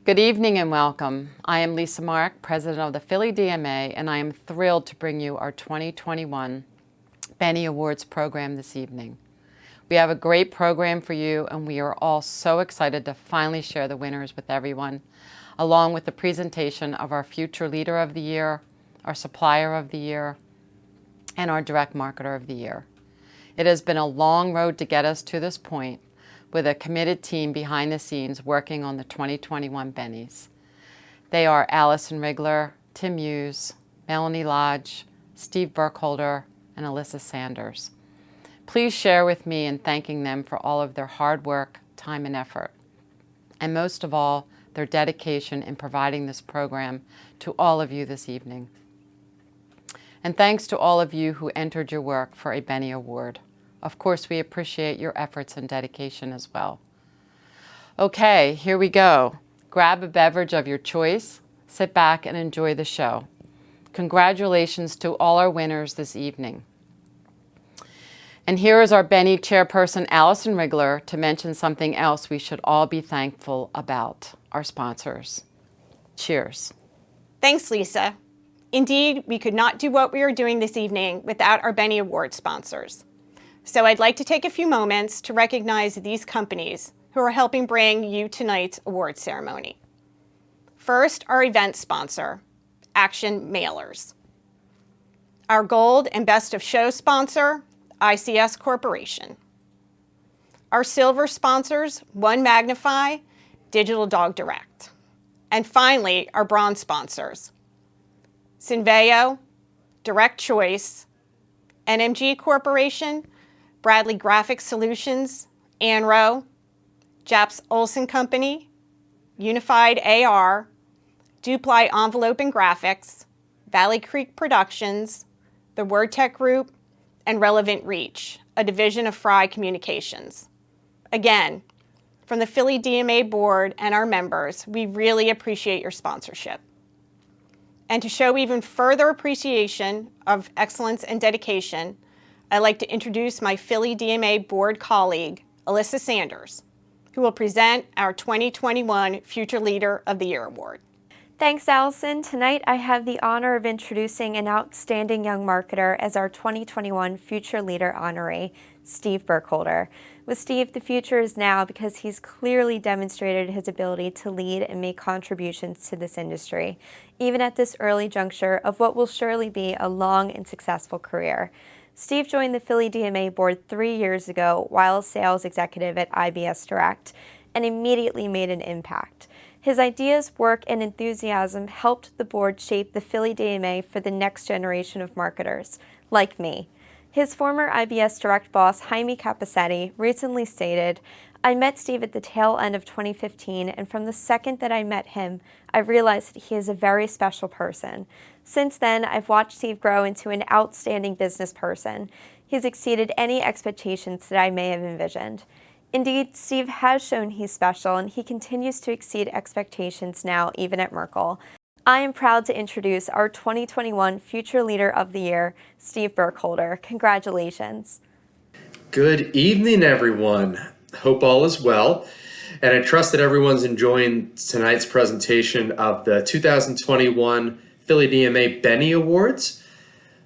Good evening and welcome. I am Lisa Mark, President of the Philly DMA, and I am thrilled to bring you our 2021 Benny Awards program this evening. We have a great program for you, and we are all so excited to finally share the winners with everyone, along with the presentation of our Future Leader of the Year, our Supplier of the Year, and our Direct Marketer of the Year. It has been a long road to get us to this point, with a committed team behind the scenes working on the 2021 Bennies. They are Allison Rigler, Tim Hughes, Melanie Lodge, Steve Burkholder, and Alyssa Sanders. Please share with me in thanking them for all of their hard work, time, and effort, and most of all, their dedication in providing this program to all of you this evening. And thanks to all of you who entered your work for a Benny Award. Of course, we appreciate your efforts and dedication as well. Okay, here we go. Grab a beverage of your choice, sit back and enjoy the show. Congratulations to all our winners this evening. And here is our Benny chairperson, Allison Rigler, to mention something else we should all be thankful about, our sponsors. Cheers. Thanks, Lisa. Indeed, we could not do what we are doing this evening without our Benny Award sponsors. So I'd like to take a few moments to recognize these companies who are helping bring you tonight's award ceremony. First, our event sponsor, Action Mailers. Our gold and best of show sponsor, ICS Corporation. Our silver sponsors, One Magnify, Digital Dog Direct. And finally, our bronze sponsors, Synveo, Direct Choice, NMG Corporation, Bradley Graphic Solutions, Anro, Japs Olson Company, Unified AR, Dupli Envelope and Graphics, Valley Creek Productions, the WordTech Group, and Relevant Reach, a division of Fry Communications. Again, from the Philly DMA board and our members, we really appreciate your sponsorship. And to show even further appreciation of excellence and dedication, I'd like to introduce my Philly DMA board colleague, Alyssa Sanders, who will present our 2021 Future Leader of the Year Award. Thanks, Allison. Tonight I have the honor of introducing an outstanding young marketer as our 2021 Future Leader honoree, Steve Burkholder. With Steve, the future is now because he's clearly demonstrated his ability to lead and make contributions to this industry, even at this early juncture of what will surely be a long and successful career. Steve joined the Philly DMA board 3 years ago while a sales executive at IBS Direct and immediately made an impact. His ideas, work, and enthusiasm helped the board shape the Philly DMA for the next generation of marketers, like me. His former IBS Direct boss, Jaime Capacetti, recently stated, "I met Steve at the tail end of 2015, and from the second that I met him, I realized that he is a very special person. Since then, I've watched Steve grow into an outstanding business person. He's exceeded any expectations that I may have envisioned." Indeed, Steve has shown he's special, and he continues to exceed expectations now, even at Merkle. I am proud to introduce our 2021 Future Leader of the Year, Steve Burkholder. Congratulations. Good evening, everyone. Hope all is well. And I trust that everyone's enjoying tonight's presentation of the 2021 Philly DMA Benny Awards.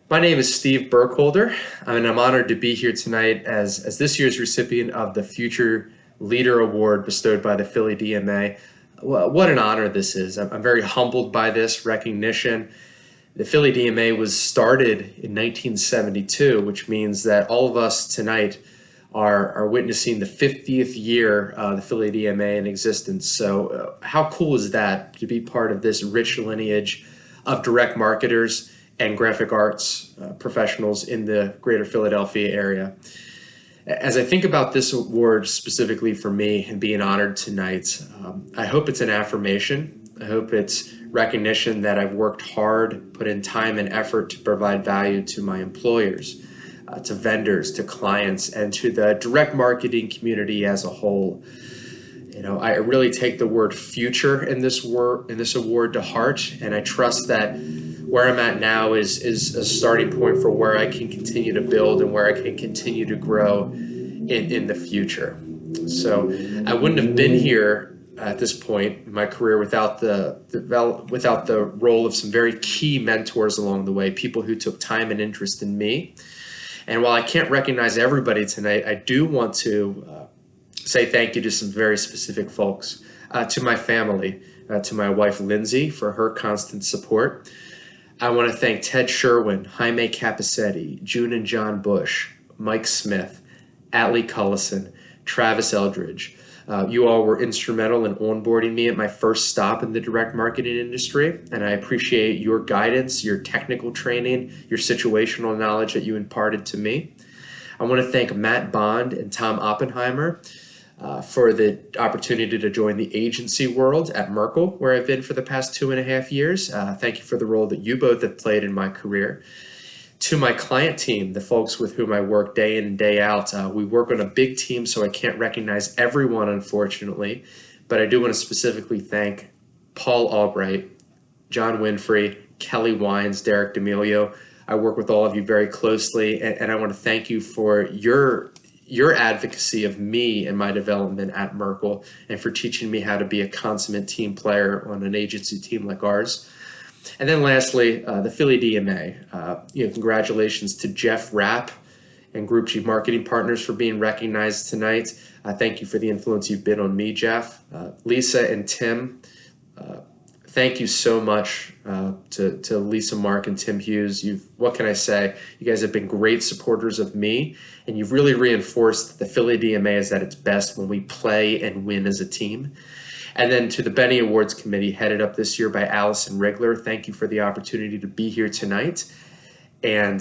My name is Steve Burkholder, and I'm honored to be here tonight as this year's recipient of the Future Leader Award bestowed by the Philly DMA. What an honor this is. I'm very humbled by this recognition. The Philly DMA was started in 1972, which means that all of us tonight are witnessing the 50th year of the Philly DMA in existence. So how cool is that to be part of this rich lineage of direct marketers and graphic arts professionals in the greater Philadelphia area. As I think about this award specifically for me and being honored tonight, I hope it's an affirmation. I hope it's recognition that I've worked hard, put in time and effort to provide value to my employers, to vendors, to clients, and to the direct marketing community as a whole. You know, I really take the word future in this award to heart, and I trust that where I'm at now is a starting point for where I can continue to build and where I can continue to grow in the future. So I wouldn't have been here at this point in my career without the role of some very key mentors along the way, people who took time and interest in me. And while I can't recognize everybody tonight, I do want to say thank you to some very specific folks. To my family, to my wife Lindsay for her constant support. I want to thank Ted Sherwin, Jaime Capicetti, June and John Bush, Mike Smith, Atlee Cullison, Travis Eldridge. You all were instrumental in onboarding me at my first stop in the direct marketing industry, and I appreciate your guidance, your technical training, your situational knowledge that you imparted to me. I want to thank Matt Bond and Tom Oppenheimer for the opportunity to join the agency world at Merkle, where I've been for the past 2.5 years. Thank you for the role that you both have played in my career. To my client team, the folks with whom I work day in and day out, we work on a big team, so I can't recognize everyone, unfortunately, but I do want to specifically thank Paul Albright, John Winfrey, Kelly Wines, Derek D'Amelio. I work with all of you very closely, and I want to thank you for your advocacy of me and my development at Merkle, and for teaching me how to be a consummate team player on an agency team like ours. And then lastly, the Philly DMA. Congratulations to Jeff Rapp and Group G Marketing Partners for being recognized tonight. Thank you for the influence you've been on me, Jeff. Lisa and Tim, thank you so much to Lisa, Mark, and Tim Hughes. What can I say? You guys have been great supporters of me, and you've really reinforced that the Philly DMA is at its best when we play and win as a team. And then to the Benny Awards Committee, headed up this year by Allison Rigler, thank you for the opportunity to be here tonight. And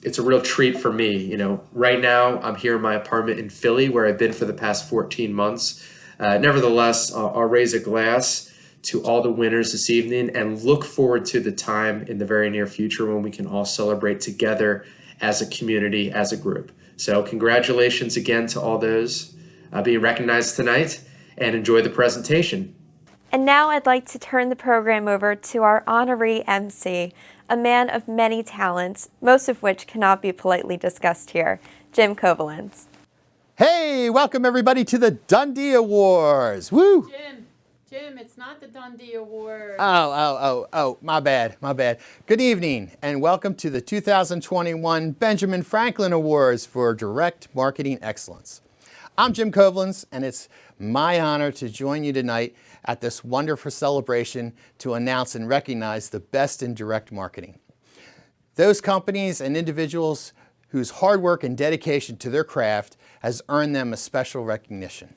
it's a real treat for me. Right now I'm here in my apartment in Philly, where I've been for the past 14 months. Nevertheless, I'll raise a glass to all the winners this evening and look forward to the time in the very near future when we can all celebrate together as a community, as a group. So congratulations again to all those being recognized tonight, and enjoy the presentation. And now I'd like to turn the program over to our honoree MC, a man of many talents, most of which cannot be politely discussed here, Jim Kovalens. Hey, welcome everybody to the Dundee Awards. Woo! Jim, it's not the Dundee Award. Oh, my bad. Good evening and welcome to the 2021 Benjamin Franklin Awards for Direct Marketing Excellence. I'm Jim Kovalens, and it's my honor to join you tonight at this wonderful celebration to announce and recognize the best in direct marketing. Those companies and individuals whose hard work and dedication to their craft has earned them a special recognition.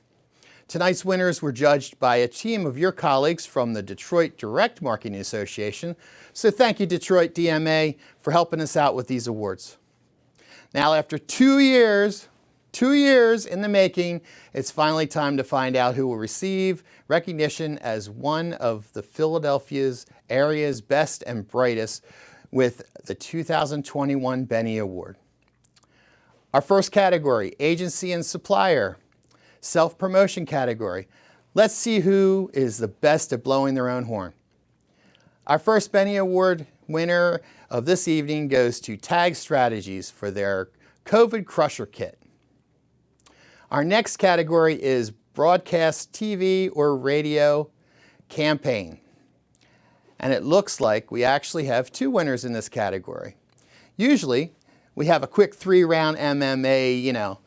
Tonight's winners were judged by a team of your colleagues from the Detroit Direct Marketing Association, so thank you, Detroit DMA, for helping us out with these awards. Now, after 2 years in the making, it's finally time to find out who will receive recognition as one of the Philadelphia's area's best and brightest with the 2021 Benny Award. Our first category, agency and supplier. Self-promotion category. Let's see who is the best at blowing their own horn. Our first Benny Award winner of this evening goes to Tag Strategies for their COVID Crusher Kit. Our next category is broadcast TV or radio campaign. And it looks like we actually have 2 winners in this category. Usually, we have a quick 3-round MMA,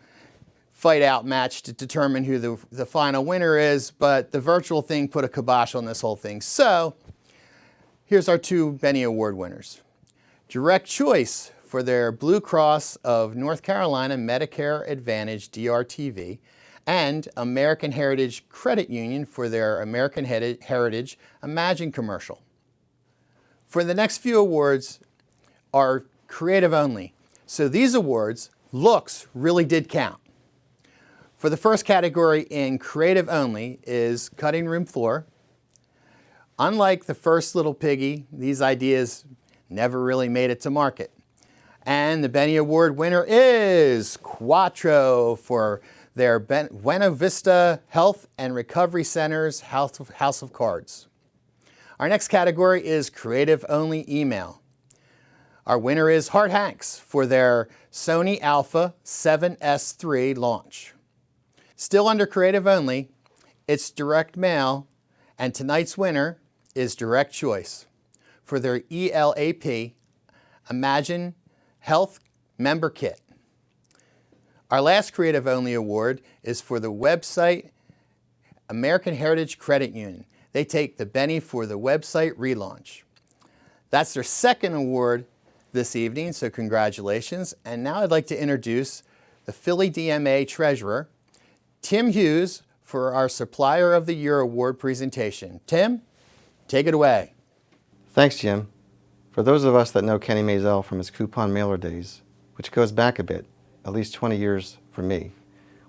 fight out match to determine who the final winner is, but the virtual thing put a kibosh on this whole thing. So, here's our 2 Benny Award winners. Direct Choice for their Blue Cross of North Carolina Medicare Advantage DRTV, and American Heritage Credit Union for their American Heritage Imagine commercial. For the next few awards are creative only, so these awards, looks really did count. For the first category in creative only is Cutting Room Floor. Unlike the first Little Piggy, these ideas never really made it to market. And the Benny Award winner is Quattro for their Buena Vista Health and Recovery Center's House of Cards. Our next category is Creative Only Email. Our winner is Hart Hanks for their Sony Alpha 7S III launch. Still under Creative Only It's direct mail, and tonight's winner is Direct Choice for their ELAP, Imagine Health Member Kit. Our last Creative Only award is for the website American Heritage Credit Union. They take the Benny for the website relaunch. That's their second award this evening, so congratulations. And now I'd like to introduce the Philly DMA Treasurer, Tim Hughes, for our Supplier of the Year Award presentation. Tim, take it away. Thanks, Jim. For those of us that know Kenny Maisel from his coupon mailer days, which goes back a bit, at least 20 years for me,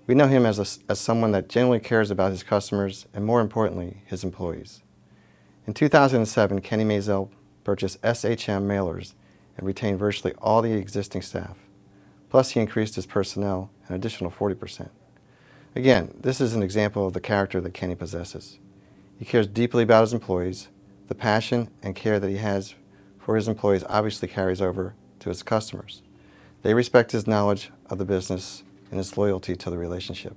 we know him as someone that genuinely cares about his customers and, more importantly, his employees. In 2007, Kenny Maisel purchased SHM mailers and retained virtually all the existing staff. Plus, he increased his personnel an additional 40%. Again, this is an example of the character that Kenny possesses. He cares deeply about his employees. The passion and care that he has for his employees obviously carries over to his customers. They respect his knowledge of the business and his loyalty to the relationship.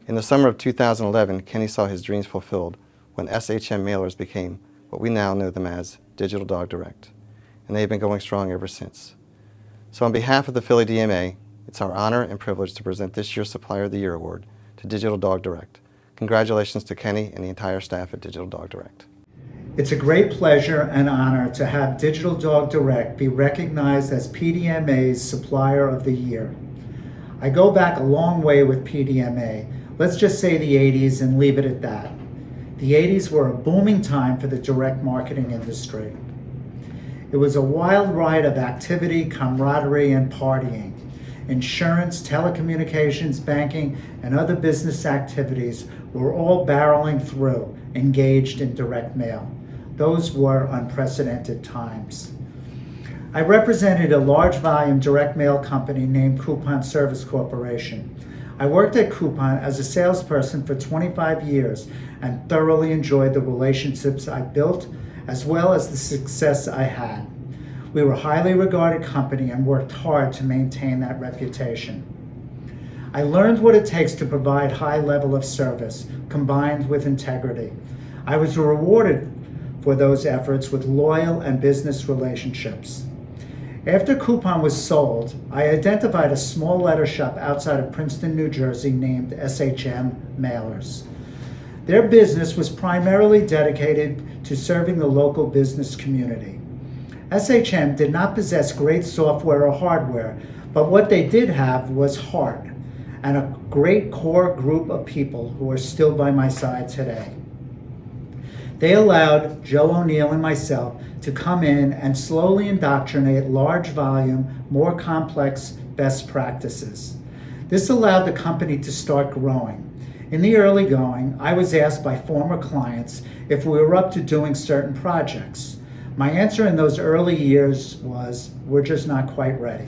In the summer of 2011, Kenny saw his dreams fulfilled when SHM mailers became what we now know them as Digital Dog Direct, and they have been going strong ever since. So on behalf of the Philly DMA, it's our honor and privilege to present this year's Supplier of the Year Award to Digital Dog Direct. Congratulations to Kenny and the entire staff at Digital Dog Direct. It's a great pleasure and honor to have Digital Dog Direct be recognized as PDMA's Supplier of the Year. I go back a long way with PDMA. Let's just say the 80s and leave it at that. The 80s were a booming time for the direct marketing industry. It was a wild ride of activity, camaraderie, and partying. Insurance, telecommunications, banking, and other business activities were all barreling through, engaged in direct mail. Those were unprecedented times. I represented a large volume direct mail company named Coupon Service Corporation. I worked at Coupon as a salesperson for 25 years and thoroughly enjoyed the relationships I built as well as the success I had. We were a highly regarded company and worked hard to maintain that reputation. I learned what it takes to provide high level of service combined with integrity. I was rewarded for those efforts with loyal and business relationships. After Coupon was sold, I identified a small letter shop outside of Princeton, New Jersey named SHM Mailers. Their business was primarily dedicated to serving the local business community. SHM did not possess great software or hardware, but what they did have was heart and a great core group of people who are still by my side today. They allowed Joe O'Neill and myself to come in and slowly indoctrinate large volume, more complex best practices. This allowed the company to start growing. In the early going, I was asked by former clients if we were up to doing certain projects. My answer in those early years was, we're just not quite ready.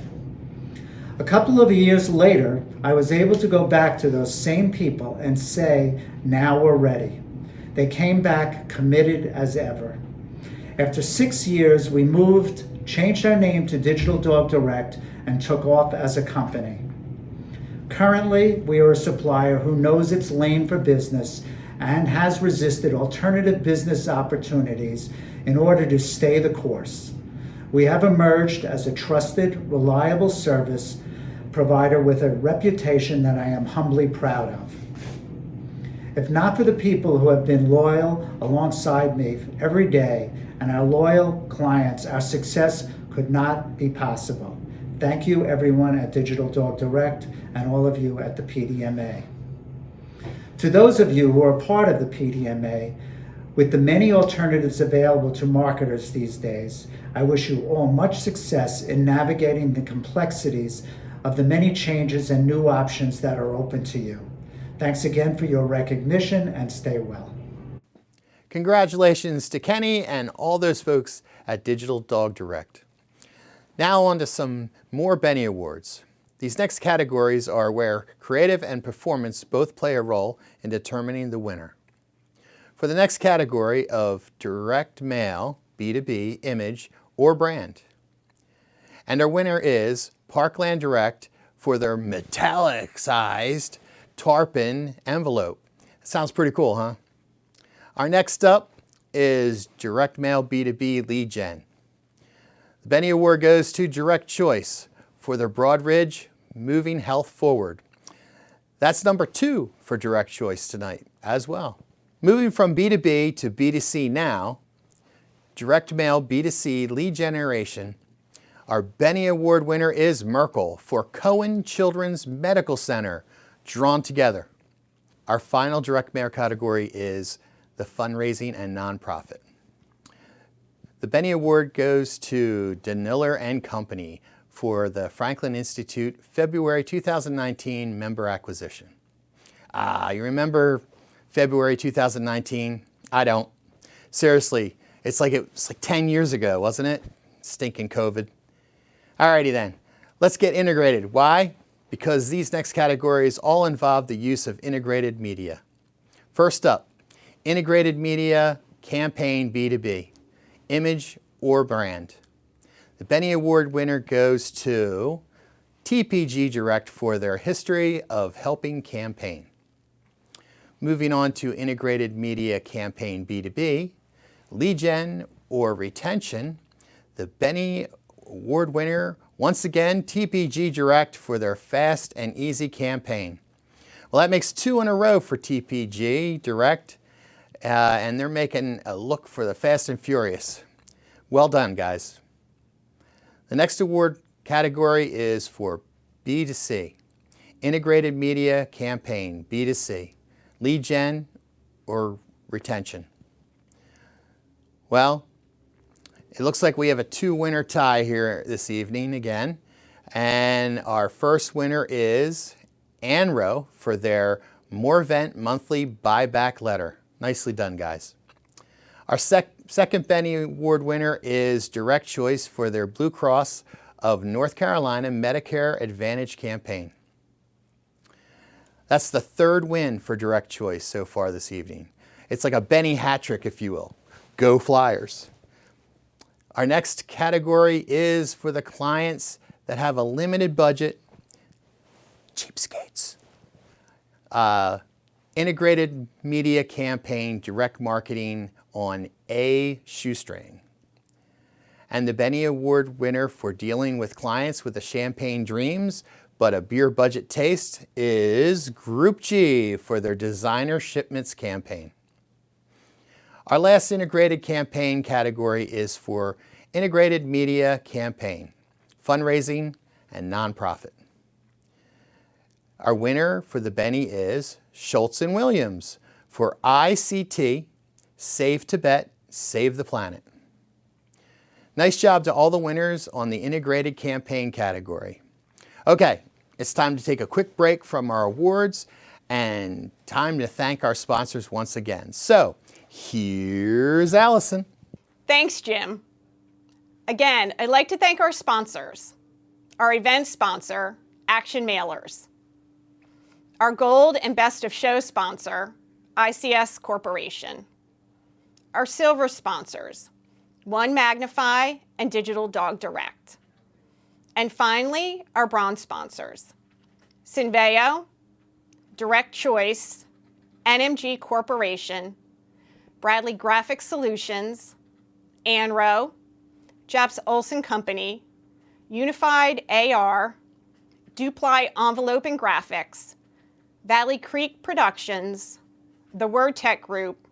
A couple of years later, I was able to go back to those same people and say, now we're ready. They came back committed as ever. After 6 years, we moved, changed our name to Digital Dog Direct, and took off as a company. Currently, we are a supplier who knows its lane for business and has resisted alternative business opportunities in order to stay the course. We have emerged as a trusted, reliable service provider with a reputation that I am humbly proud of. If not for the people who have been loyal alongside me every day and our loyal clients, our success could not be possible. Thank you everyone at Digital Dog Direct and all of you at the PDMA. To those of you who are part of the PDMA, with the many alternatives available to marketers these days, I wish you all much success in navigating the complexities of the many changes and new options that are open to you. Thanks again for your recognition and stay well. Congratulations to Kenny and all those folks at Digital Dog Direct. Now on to some more Benny Awards. These next categories are where creative and performance both play a role in determining the winner. For the next category of direct mail, B2B, image, or brand. And our winner is Parkland Direct for their metallic-sized tarpon envelope. Sounds pretty cool, huh? Our next up is Direct Mail B2B Lead Gen. The Benny Award goes to Direct Choice for their Broadridge Moving Health Forward. That's number 2 for Direct Choice tonight as well. Moving from B2B to B2C now, Direct Mail B2C Lead Generation. Our Benny Award winner is Merkel for Cohen Children's Medical Center, Drawn Together. Our final direct mail category is the fundraising and nonprofit. The Benny Award goes to Daniller and Company for the Franklin Institute February 2019 member acquisition. You remember February 2019? I don't. Seriously, it's like 10 years ago, wasn't it? Stinking COVID. Alrighty then, let's get integrated. Why? Because these next categories all involve the use of integrated media. First up, integrated media campaign B2B, image or brand. The Benny Award winner goes to TPG Direct for their History of Helping campaign. Moving on to integrated media campaign B2B, lead gen or retention, the Benny Award winner, once again, TPG Direct for their Fast and Easy campaign. Well, that makes 2 in a row for TPG Direct, and they're making a look for the Fast and Furious. Well done, guys. The next award category is for B2C, integrated media campaign, B2C, lead gen or retention. Well, it looks like we have a 2-winner tie here this evening again. And our first winner is Anro for their Morvent monthly buyback letter. Nicely done, guys. Our second Benny Award winner is Direct Choice for their Blue Cross of North Carolina Medicare Advantage campaign. That's the 3rd win for Direct Choice so far this evening. It's like a Benny hat trick, if you will. Go Flyers. Our next category is for the clients that have a limited budget, cheapskates. Integrated media campaign, direct marketing on A Shoestring. And the Benny Award winner for dealing with clients with the champagne dreams but a beer budget taste is Group G for their Designer Shipments campaign. Our last integrated campaign category is for integrated media campaign, fundraising, and nonprofit. Our winner for the Benny is Schultz & Williams for ICT, Save Tibet, Save the Planet. Nice job to all the winners on the integrated campaign category. Okay, it's time to take a quick break from our awards and time to thank our sponsors once again. So, here's Allison. Thanks, Jim. Again, I'd like to thank our sponsors. Our event sponsor, Action Mailers. Our gold and best of show sponsor, ICS Corporation. Our silver sponsors, One Magnify and Digital Dog Direct. And finally, our bronze sponsors, Synveo, Direct Choice, NMG Corporation, Bradley Graphic Solutions, Anro, Japs Olson Company, Unified AR, Dupli Envelope and Graphics, Valley Creek Productions, the WordTech Group,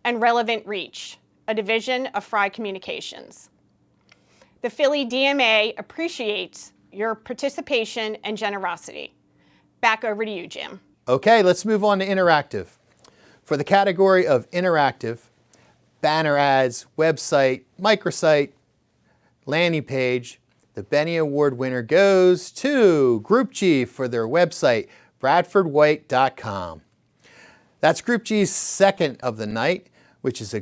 and Relevant Reach, a division of Fry Communications. The Philly DMA appreciates your participation and generosity. Back over to you, Jim. Okay, let's move on to interactive. For the category of interactive, banner ads, website, microsite, landing page, the Benny Award winner goes to Group G for their website, bradfordwhite.com. That's Group G's second of the night, which is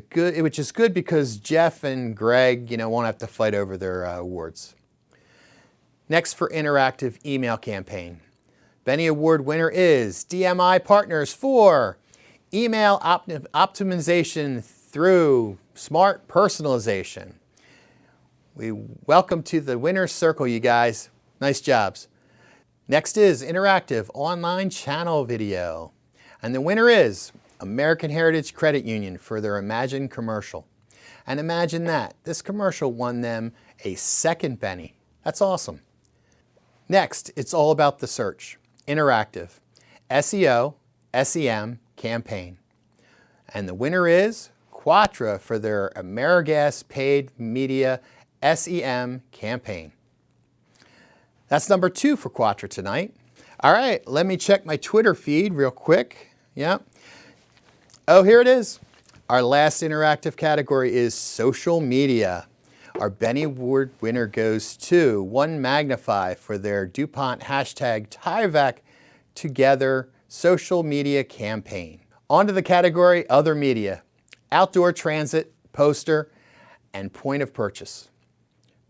good because Jeff and Greg, won't have to fight over their awards. Next for interactive email campaign. Benny Award winner is DMI Partners for email optimization through smart personalization. We welcome to the winner's circle, you guys. Nice jobs. Next is interactive online channel video. And the winner is American Heritage Credit Union for their Imagine commercial. And imagine that, this commercial won them a second Benny. That's awesome. Next, it's all about the search, interactive, SEO, SEM campaign. And the winner is Quatra for their AmeriGas paid media SEM campaign. That's number 2 for Quatra tonight. All right, let me check my Twitter feed real quick. Yeah. Oh, here it is. Our last interactive category is social media. Our Benny Award winner goes to One Magnify for their DuPont hashtag Tyvek Together social media campaign. On to the category Other Media, outdoor transit, poster, and point of purchase.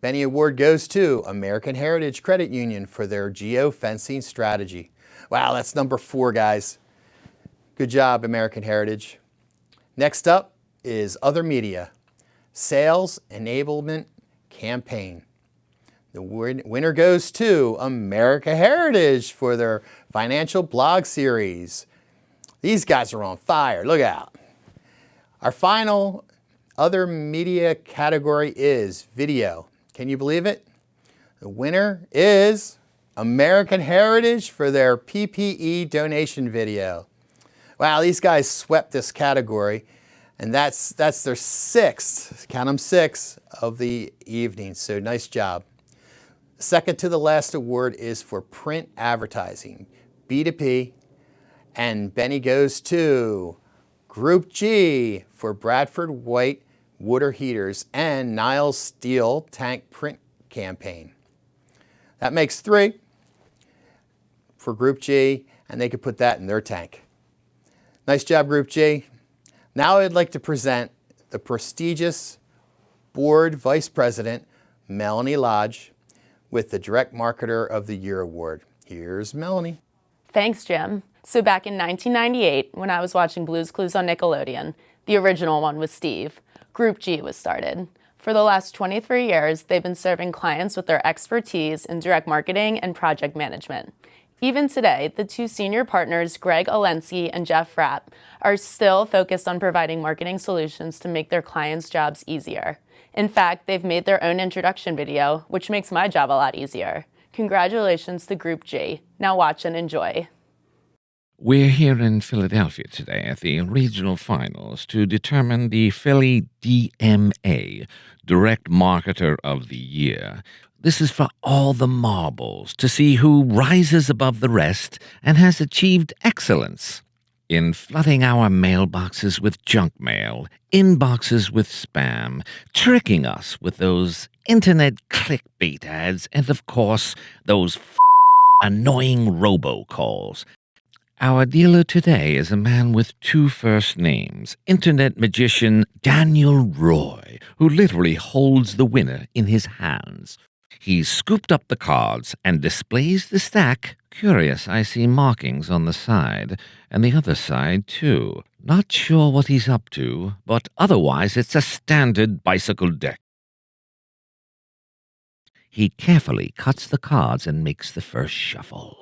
Benny Award goes to American Heritage Credit Union for their geofencing strategy. Wow, that's number 4, guys. Good job, American Heritage. Next up is Other Media, Sales Enablement Campaign. The winner goes to America Heritage for their financial blog series. These guys are on fire, look out. Our final Other Media category is video. Can you believe it? The winner is American Heritage for their PPE donation video. Wow, these guys swept this category, and that's their 6th, count them 6, of the evening, so nice job. Second to the last award is for print advertising, B2P, and Benny goes to Group G for Bradford White water heaters and Niles Steel tank print campaign. That makes 3 for Group G, and they could put that in their tank. Nice job, Group G. Now I'd like to present the prestigious Board Vice President, Melanie Lodge, with the Direct Marketer of the Year Award. Here's Melanie. Thanks, Jim. So back in 1998, when I was watching Blue's Clues on Nickelodeon, the original one with Steve, Group G was started. For the last 23 years, they've been serving clients with their expertise in direct marketing and project management. Even today, the 2 senior partners, Greg Olensky and Jeff Rapp, are still focused on providing marketing solutions to make their clients' jobs easier. In fact, they've made their own introduction video, which makes my job a lot easier. Congratulations to Group G. Now watch and enjoy. We're here in Philadelphia today at the regional finals to determine the Philly DMA, Direct Marketer of the Year. This is for all the marbles to see who rises above the rest and has achieved excellence in flooding our mailboxes with junk mail, inboxes with spam, tricking us with those internet clickbait ads, and of course, those annoying robocalls. Our dealer today is a man with 2 first names, internet magician Daniel Roy, who literally holds the winner in his hands. He's scooped up the cards and displays the stack. Curious, I see markings on the side, and the other side too. Not sure what he's up to, but otherwise it's a standard bicycle deck. He carefully cuts the cards and makes the first shuffle.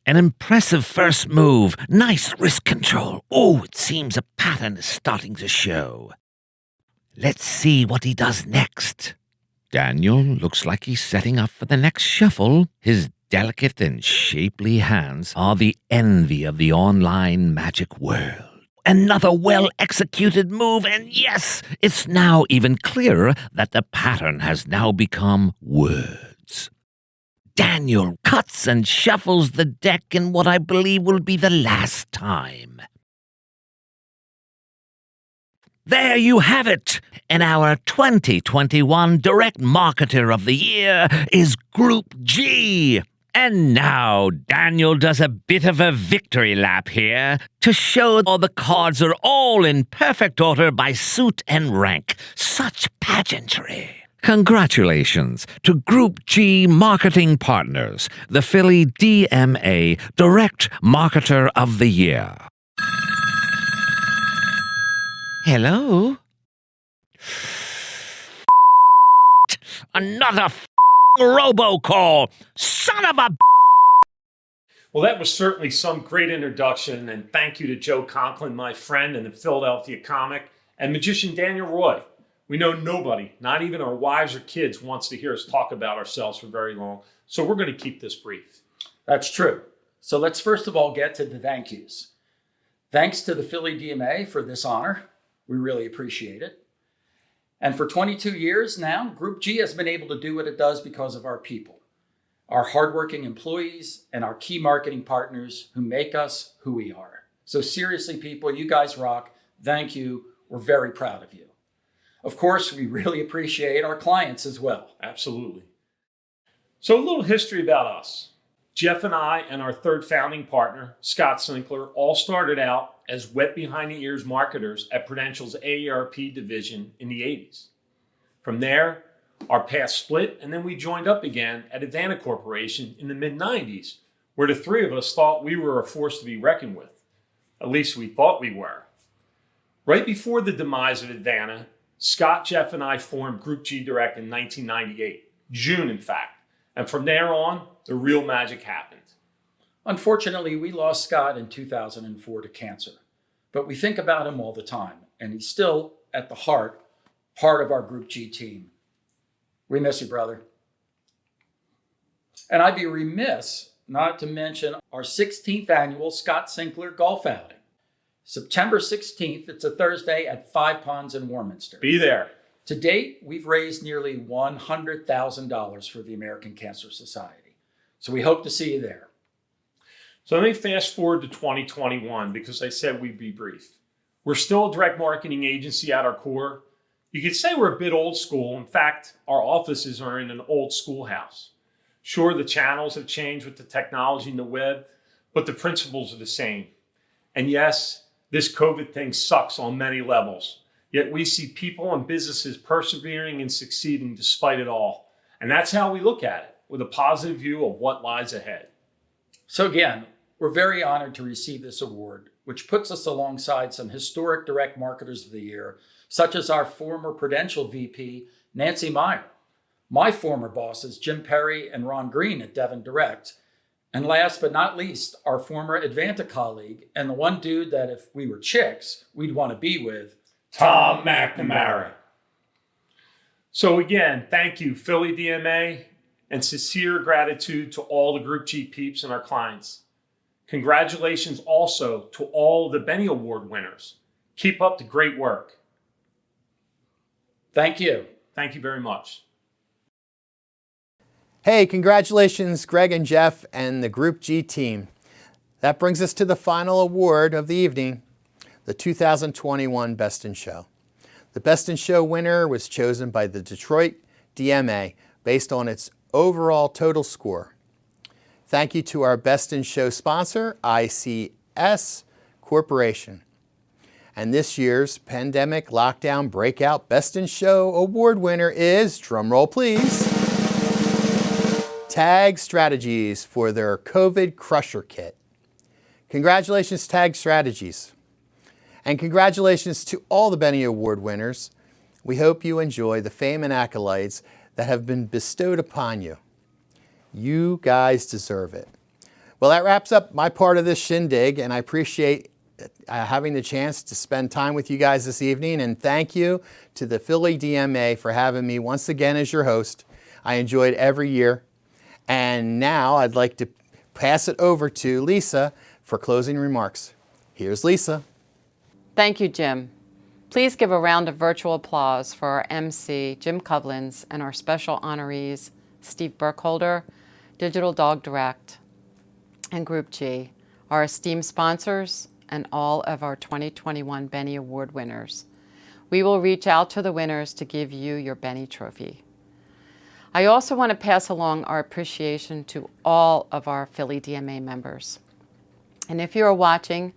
An impressive first move. Nice wrist control. Oh, it seems a pattern is starting to show. Let's see what he does next. Daniel looks like he's setting up for the next shuffle. His delicate and shapely hands are the envy of the online magic world. Another well-executed move, and yes, it's now even clearer that the pattern has now become words. Daniel cuts and shuffles the deck in what I believe will be the last time. There you have it! And our 2021 Direct Marketer of the Year is Group G. And now Daniel does a bit of a victory lap here to show all the cards are all in perfect order by suit and rank. Such pageantry. Congratulations to Group G Marketing Partners, the Philly DMA Direct Marketer of the Year. Hello? Another robocall! Son of a... Well, that was certainly some great introduction, and thank you to Joe Conklin, my friend, and the Philadelphia comic, and magician Daniel Roy. We know nobody, not even our wives or kids, wants to hear us talk about ourselves for very long, so we're going to keep this brief. That's true. So let's first of all get to the thank yous. Thanks to the Philly DMA for this honor. We really appreciate it. And for 22 years now, Group G has been able to do what it does because of our people, our hardworking employees, and our key marketing partners who make us who we are. So seriously, people, you guys rock. Thank you. We're very proud of you. Of course, we really appreciate our clients as well. Absolutely. So a little history about us. Jeff and I and our third founding partner, Scott Sinkler, all started out as wet behind the ears marketers at Prudential's AARP division in the 80s. From there, our paths split, and then we joined up again at Advana Corporation in the mid-90s, where the three of us thought we were a force to be reckoned with. At least we thought we were. Right before the demise of Advana, Scott, Jeff, and I formed Group G Direct in 1998, June in fact. And from there on, the real magic happened. Unfortunately, we lost Scott in 2004 to cancer, but we think about him all the time, and he's still at the heart, part of our Group G team. We miss you, brother. And I'd be remiss not to mention our 16th annual Scott Sinkler Golf Outing. September 16th, it's a Thursday at Five Ponds in Warminster. Be there. To date, we've raised nearly $100,000 for the American Cancer Society. So we hope to see you there. So let me fast forward to 2021 because I said we'd be brief. We're still a direct marketing agency at our core. You could say we're a bit old school. In fact, our offices are in an old schoolhouse. Sure, the channels have changed with the technology and the web, but the principles are the same. And yes, this COVID thing sucks on many levels. Yet we see people and businesses persevering and succeeding despite it all. And that's how we look at it, with a positive view of what lies ahead. So again, we're very honored to receive this award, which puts us alongside some historic direct marketers of the year, such as our former Prudential VP, Nancy Meyer, my former bosses, Jim Perry and Ron Green at Devon Direct, and last but not least, our former Advanta colleague, and the one dude that if we were chicks, we'd want to be with, Tom McNamara. So again, thank you, Philly DMA, and sincere gratitude to all the Group G peeps and our clients. Congratulations also to all the Benny Award winners. Keep up the great work. Thank you. Thank you very much. Hey, congratulations, Greg and Jeff and the Group G team. That brings us to the final award of the evening, the 2021 Best in Show. The Best in Show winner was chosen by the Detroit DMA based on its overall total score. Thank you to our Best in Show sponsor, ICS Corporation. And this year's Pandemic Lockdown Breakout Best in Show award winner is, drumroll please, Tag Strategies for their COVID Crusher Kit. Congratulations, Tag Strategies. And congratulations to all the Benny Award winners. We hope you enjoy the fame and accolades that have been bestowed upon you. You guys deserve it. Well, that wraps up my part of this shindig, and I appreciate having the chance to spend time with you guys this evening. And thank you to the Philly DMA for having me once again as your host. I enjoyed every year. And now I'd like to pass it over to Lisa for closing remarks. Here's Lisa. Thank you, Jim. Please give a round of virtual applause for our MC, Jim Kovlins, and our special honorees, Steve Burkholder, Digital Dog Direct, and Group G, our esteemed sponsors, and all of our 2021 Benny Award winners. We will reach out to the winners to give you your Benny Trophy. I also want to pass along our appreciation to all of our Philly DMA members. And if you are watching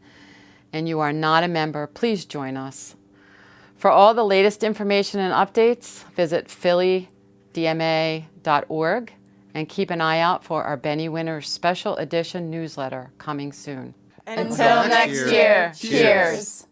and you are not a member, please join us. For all the latest information and updates, visit phillydma.org and keep an eye out for our Benny Winners Special Edition newsletter coming soon. Until next year, cheers.